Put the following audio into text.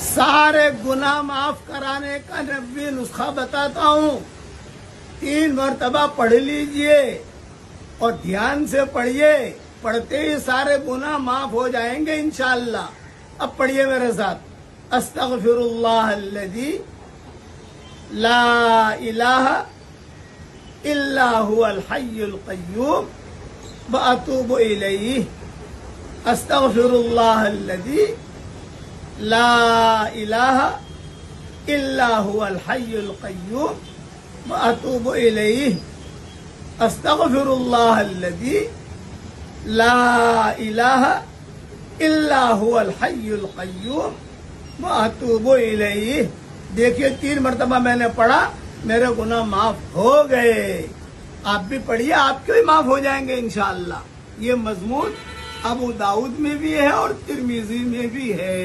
سارے گناہ معاف کرانے کا نبوی نسخہ بتاتا ہوں. 3 مرتبہ پڑھ لیجئے اور دھیان سے پڑھیے. پڑھتے ہی سارے گناہ معاف ہو جائیں گے انشاءاللہ. اب پڑھیے میرے ساتھ. استغفر اللہ الذی لا الہ الا هو الحی القیوم واتوب الیہ. استغفر اللہ الذی لا الہ الا هو الحی القیوم واتوب الیہ. استغفر اللہ الذی لا الہ الا هو الحی القیوم واتوب الیہ. دیکھیے 3 مرتبہ میں نے پڑھا، میرے گناہ معاف ہو گئے. آپ بھی پڑھیے، آپ کے بھی معاف ہو جائیں گے انشاءاللہ. یہ مضمون ابو داؤد میں بھی ہے اور ترمذی میں بھی ہے.